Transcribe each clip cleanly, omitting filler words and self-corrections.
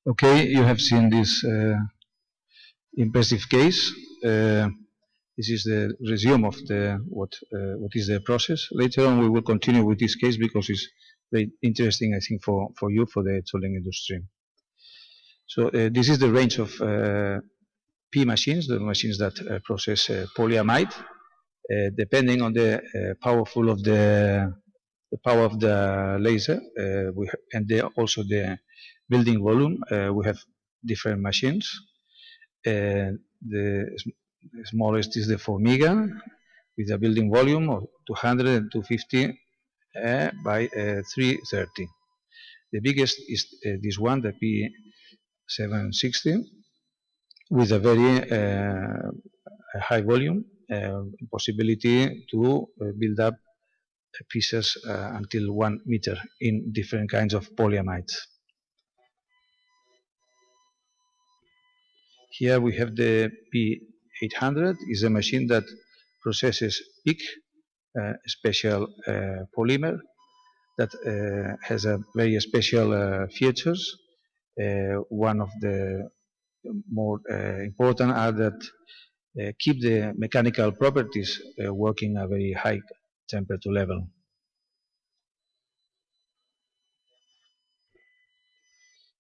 Okay, you have seen this impressive case. This is the resume of what is the process. Later on, we will continue with this case because it's very interesting, I think, for you, for the tooling industry. So this is the range of P machines, the machines that process polyamide. Depending on the powerful of the power of the laser, and also the building volume, we have different machines. The smallest is the Formiga with a building volume of 200 and 250 by 330. The biggest is this one, the P760, with a very high volume, possibility to build up pieces until 1 meter in different kinds of polyamides. Here we have the P800, is a machine that processes PIC, special polymer that has a very special features. One of the more important are that keep the mechanical properties working at a very high temperature level.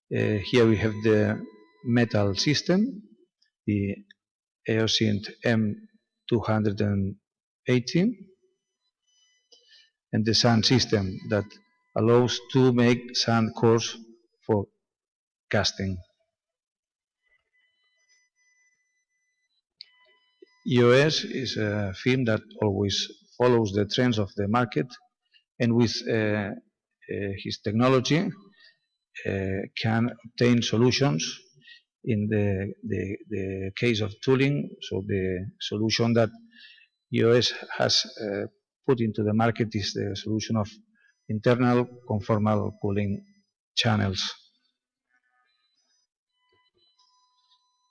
Here we have the metal system, the Eosint M218, and the sand system that allows to make sand cores for casting. EOS is a firm that always follows the trends of the market, and with his technology can obtain solutions in the case of tooling. So the solution that EOS has put into the market is the solution of internal conformal cooling channels.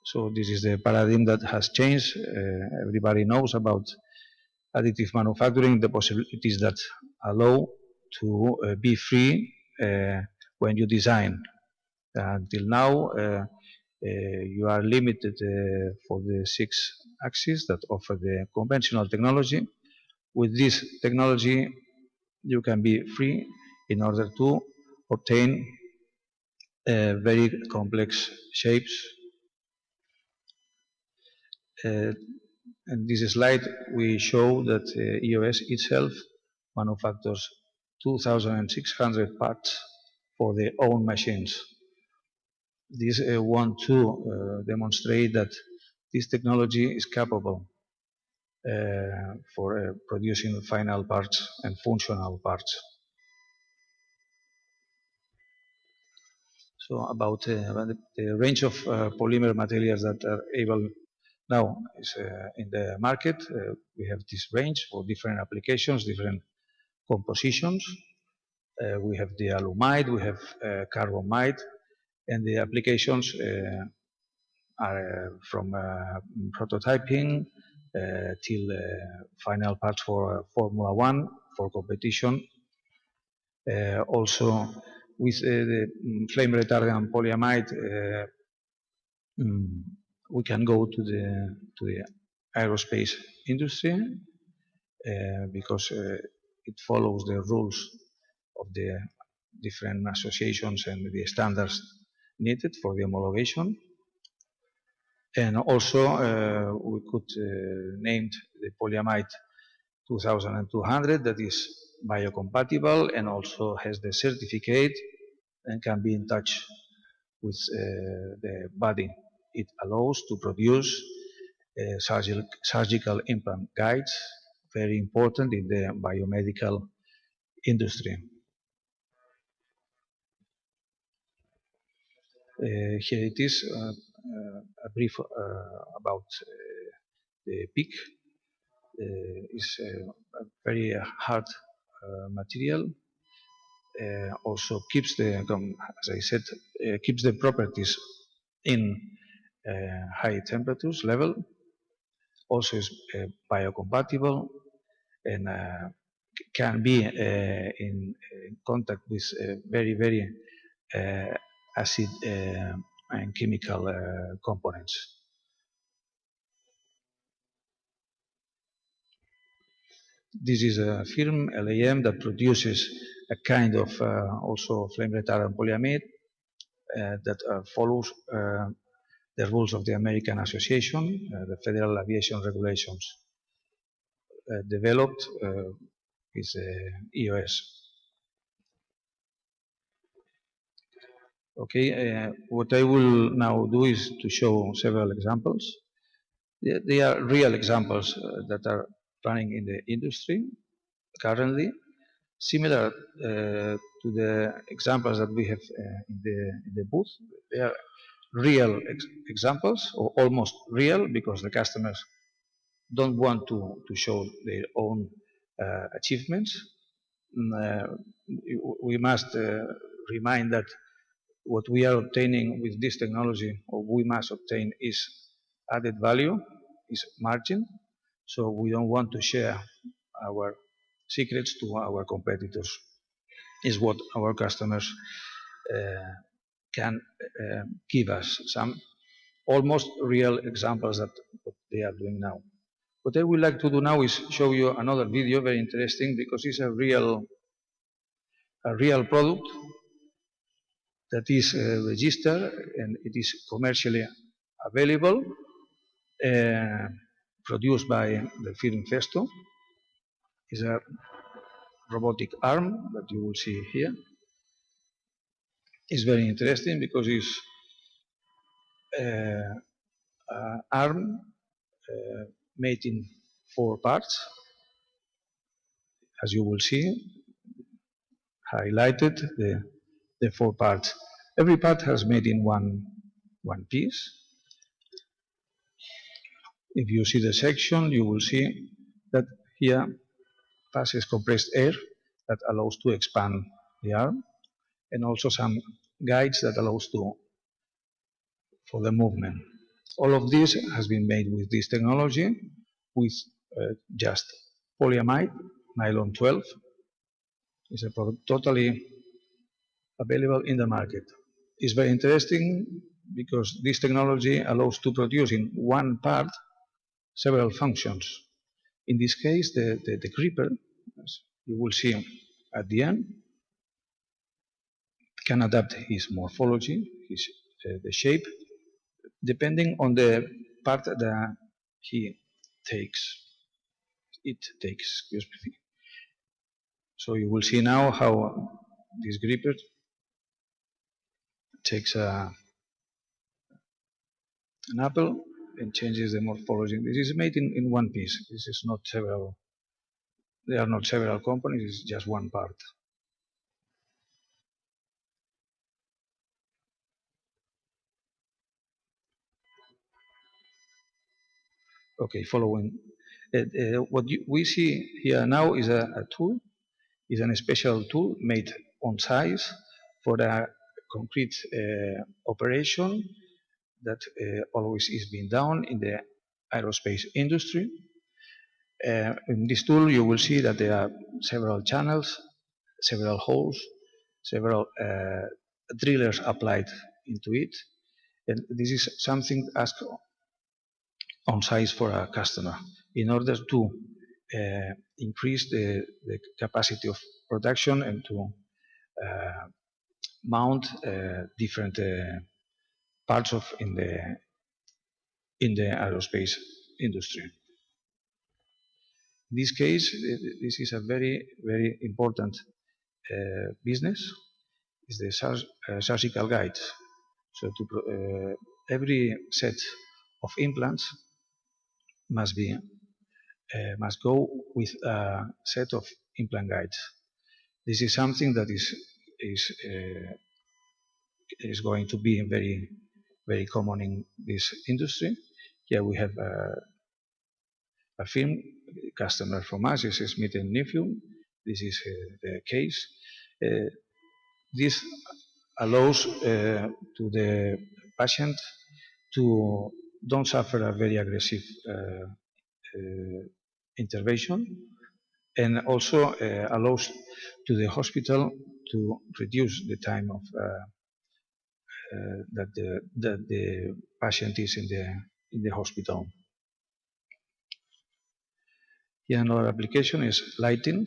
So this is the paradigm that has changed. Everybody knows about additive manufacturing, the possibilities that allow to be free when you design. Until now, you are limited for the 6 axes that offer the conventional technology. With this technology, you can be free in order to obtain very complex shapes. In this slide, we show that EOS itself manufactures 2,600 parts for their own machines. This want to demonstrate that this technology is capable for producing final parts and functional parts. So about the range of polymer materials that are able now is in the market. We have this range for different applications, different compositions. We have the alumide, we have carbamide, and the applications are from prototyping till final parts for Formula One, for competition. Also with the flame retardant polyamide, we can go to the aerospace industry because it follows the rules of the different associations and the standards needed for the homologation. And also we could name the polyamide 2200 that is biocompatible and also has the certificate and can be in touch with the body. It allows to produce surgical implant guides, very important in the biomedical industry. Here it is, a brief about the PIC. Is a very hard material. Also keeps the, as I said, keeps the properties in high temperatures level. Also is biocompatible and can be in contact with very acid and chemical components. This is a firm, LAM, that produces a kind of also flame retardant polyamide that follows the rules of the American Association, the Federal Aviation Regulations, developed with EOS. Okay, what I will now do is to show several examples. They are real examples that are running in the industry currently, similar to the examples that we have in the booth. They are real examples, or almost real, because the customers don't want to show their own achievements. We must remind that what we are obtaining with this technology, or we must obtain, is added value, is margin. So we don't want to share our secrets to our competitors. Is what our customers can give us some almost real examples that what they are doing now. What I would like to do now is show you another video, very interesting, because it's a real product that is registered and it is commercially available, produced by the firm Festo. It's a robotic arm that you will see here. It's very interesting because it's an arm made in 4 parts, as you will see, highlighted the 4 parts. Every part has made in one piece. If you see the section, you will see that here passes compressed air that allows to expand the arm, and also some guides that allows for the movement. All of this has been made with this technology, with just polyamide, nylon 12. It's a product totally available in the market. It's very interesting because this technology allows to produce in one part several functions. In this case, the gripper, as you will see at the end, can adapt his morphology, the shape, depending on the part that it takes. Excuse me. So you will see now how this gripper takes an apple and changes the morphology. This is made in one piece. This is not several. There are not several components. It's just one part. Okay, following. What we see here now is a tool. Is a special tool made on size for a concrete operation that always is being done in the aerospace industry. In this tool, you will see that there are several channels, several holes, several drillers applied into it. And this is something asked on size for a customer in order to increase the capacity of production and to mount different parts of in the aerospace industry. In this case, this is a very important business. Is the surgical guide. So every set of implants must go with a set of implant guides. This is something that is going to be very common in this industry. Here we have a firm customer from us. This is Smith & Nephew. This is the case. This allows to the patient to don't suffer a very aggressive intervention, and also allows to the hospital to reduce the time of that the patient is in the hospital. Here another application is lighting.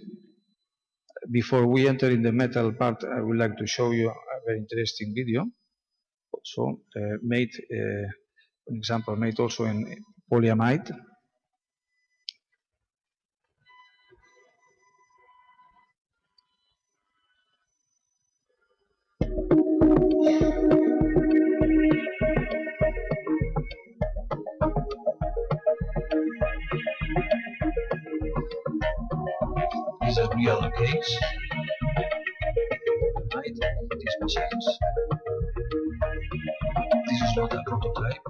Before we enter in the metal part, I would like to show you a very interesting video. Also made, an example made also in polyamide. These are real cakes, right? These machines. This is not a prototype.